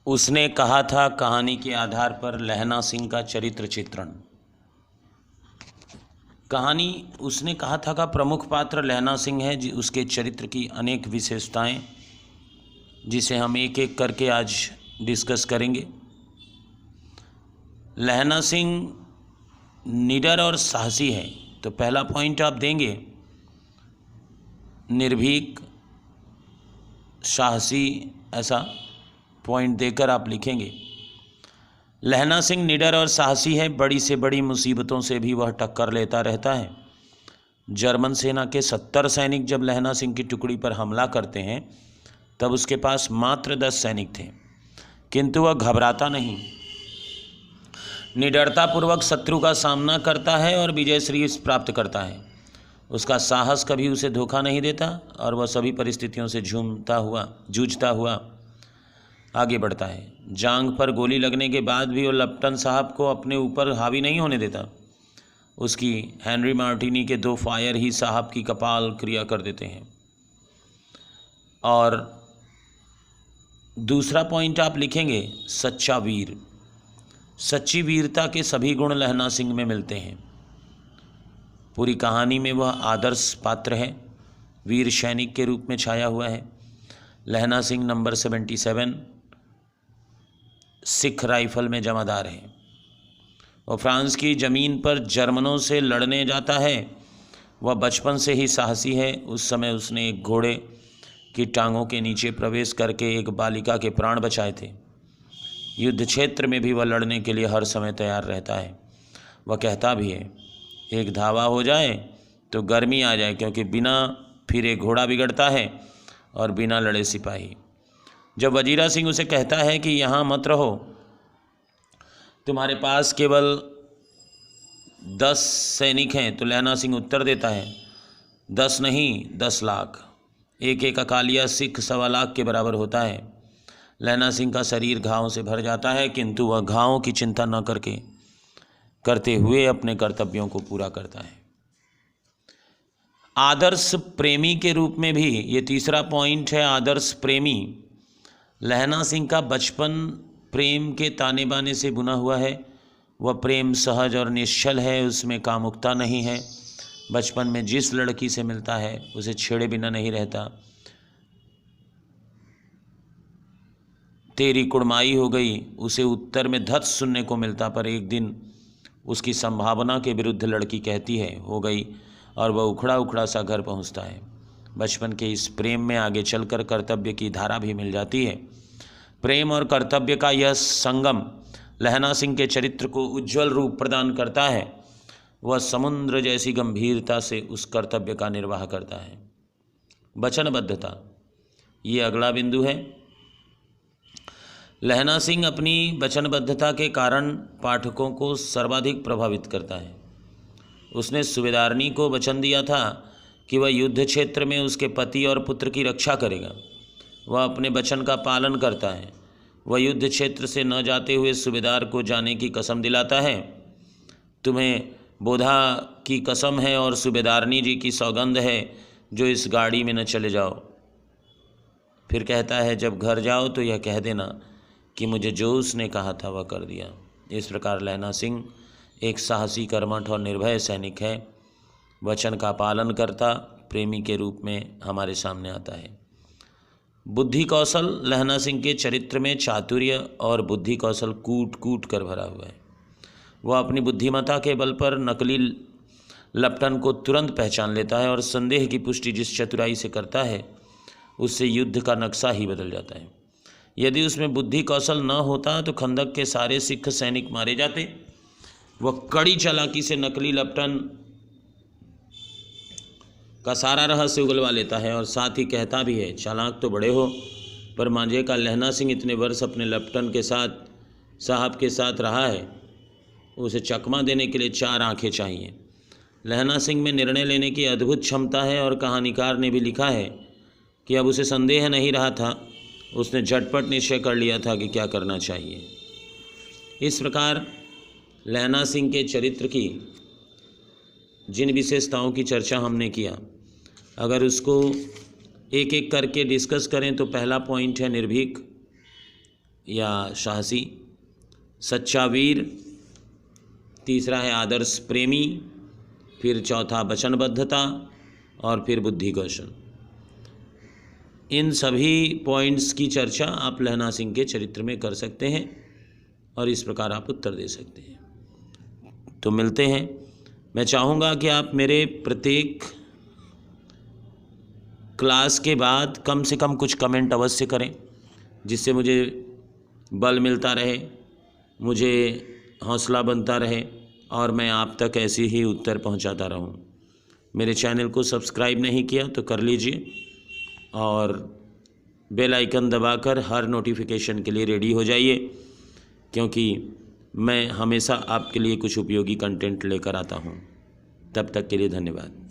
उसने कहा था कहानी के आधार पर लहना सिंह का चरित्र चित्रण। कहानी उसने कहा था का प्रमुख पात्र लहना सिंह है, उसके चरित्र की अनेक विशेषताएं जिसे हम एक एक करके आज डिस्कस करेंगे। लहना सिंह निडर और साहसी है, तो पहला पॉइंट आप देंगे निर्भीक, साहसी, ऐसा पॉइंट देकर आप लिखेंगे। लहना सिंह निडर और साहसी है, बड़ी से बड़ी मुसीबतों से भी वह टक्कर लेता रहता है। जर्मन सेना के 70 सैनिक जब लहना सिंह की टुकड़ी पर हमला करते हैं तब उसके पास मात्र 10 सैनिक थे, किंतु वह घबराता नहीं, निडरतापूर्वक शत्रु का सामना करता है और विजय श्री प्राप्त करता है। उसका साहस कभी उसे धोखा नहीं देता और वह सभी परिस्थितियों से जूझता हुआ आगे बढ़ता है। जांग पर गोली लगने के बाद भी वो लेफ्टिनेंट साहब को अपने ऊपर हावी नहीं होने देता। उसकी हेनरी मार्टिनी के 2 फायर ही साहब की कपाल क्रिया कर देते हैं। और दूसरा पॉइंट आप लिखेंगे सच्चा वीर। सच्ची वीरता के सभी गुण लहना सिंह में मिलते हैं। पूरी कहानी में वह आदर्श पात्र है, वीर सैनिक के रूप में छाया हुआ है। लहना सिंह नंबर 77 सिख राइफल में जमादार है। वह फ्रांस की ज़मीन पर जर्मनों से लड़ने जाता है। वह बचपन से ही साहसी है। उस समय उसने एक घोड़े की टांगों के नीचे प्रवेश करके एक बालिका के प्राण बचाए थे। युद्ध क्षेत्र में भी वह लड़ने के लिए हर समय तैयार रहता है। वह कहता भी है, एक धावा हो जाए तो गर्मी आ जाए, क्योंकि बिना फिरे घोड़ा बिगड़ता है और बिना लड़े सिपाही। जब वजीरा सिंह उसे कहता है कि यहाँ मत रहो, तुम्हारे पास केवल 10 सैनिक हैं, तो लहना सिंह उत्तर देता है 10 नहीं 10 लाख। एक एक अकालिया सिख 1.25 लाख के बराबर होता है। लहना सिंह का शरीर घावों से भर जाता है, किंतु वह घावों की चिंता न करते हुए अपने कर्तव्यों को पूरा करता है। आदर्श प्रेमी के रूप में भी, ये तीसरा पॉइंट है, आदर्श प्रेमी। लहना सिंह का बचपन प्रेम के ताने बाने से बुना हुआ है। वह प्रेम सहज और निश्चल है, उसमें कामुकता नहीं है। बचपन में जिस लड़की से मिलता है उसे छेड़े बिना नहीं रहता। तेरी कुड़माई हो गई उसे उत्तर में धत सुनने को मिलता, पर एक दिन उसकी संभावना के विरुद्ध लड़की कहती है हो गई, और वह उखड़ा उखड़ा सा घर पहुंचता है। बचपन के इस प्रेम में आगे चलकर कर्तव्य की धारा भी मिल जाती है। प्रेम और कर्तव्य का यह संगम लहना सिंह के चरित्र को उज्ज्वल रूप प्रदान करता है। वह समुद्र जैसी गंभीरता से उस कर्तव्य का निर्वाह करता है। वचनबद्धता, ये अगला बिंदु है। लहना सिंह अपनी वचनबद्धता के कारण पाठकों को सर्वाधिक प्रभावित करता है। उसने सूबेदारनी को वचन दिया था कि वह युद्ध क्षेत्र में उसके पति और पुत्र की रक्षा करेगा। वह अपने वचन का पालन करता है। वह युद्ध क्षेत्र से न जाते हुए सूबेदार को जाने की कसम दिलाता है। तुम्हें बोधा की कसम है और सूबेदारनी जी की सौगंध है जो इस गाड़ी में न चले जाओ। फिर कहता है जब घर जाओ तो यह कह देना कि मुझे जो उसने कहा था वह कर दिया। इस प्रकार लहना सिंह एक साहसी, कर्मठ और निर्भय सैनिक है। वचन का पालन करता प्रेमी के रूप में हमारे सामने आता है। बुद्धि कौशल, लहना सिंह के चरित्र में चातुर्य और बुद्धि कौशल कूट कूट कर भरा हुआ है। वह अपनी बुद्धिमत्ता के बल पर नकली लपटन को तुरंत पहचान लेता है और संदेह की पुष्टि जिस चतुराई से करता है उससे युद्ध का नक्शा ही बदल जाता है। यदि उसमें बुद्धि कौशल न होता तो खंदक के सारे सिख सैनिक मारे जाते। वह कड़ी चालाकी से नकली लपटन का सारा रहस्य उगलवा लेता है और साथ ही कहता भी है चालाक तो बड़े हो, पर मांझे का लहना सिंह इतने वर्ष अपने लपटन के साथ साहब के साथ रहा है, उसे चकमा देने के लिए 4 आंखें चाहिए। लहना सिंह में निर्णय लेने की अद्भुत क्षमता है और कहानीकार ने भी लिखा है कि अब उसे संदेह नहीं रहा था, उसने झटपट निश्चय कर लिया था कि क्या करना चाहिए। इस प्रकार लहना सिंह के चरित्र की जिन विशेषताओं की चर्चा हमने किया, अगर उसको एक एक करके डिस्कस करें तो पहला पॉइंट है निर्भीक, या साहसी, सच्चा वीर, तीसरा है आदर्श प्रेमी, फिर चौथा वचनबद्धता और फिर बुद्धि कौशल। इन सभी पॉइंट्स की चर्चा आप लहना सिंह के चरित्र में कर सकते हैं और इस प्रकार आप उत्तर दे सकते हैं। तो मिलते हैं। मैं चाहूँगा कि आप मेरे प्रत्येक क्लास के बाद कम से कम कुछ कमेंट अवश्य करें, जिससे मुझे बल मिलता रहे, मुझे हौसला बनता रहे और मैं आप तक ऐसे ही उत्तर पहुंचाता रहूं। मेरे चैनल को सब्सक्राइब नहीं किया तो कर लीजिए और बेल आइकन दबाकर हर नोटिफिकेशन के लिए रेडी हो जाइए, क्योंकि मैं हमेशा आपके लिए कुछ उपयोगी कंटेंट लेकर आता हूं। तब तक के लिए धन्यवाद।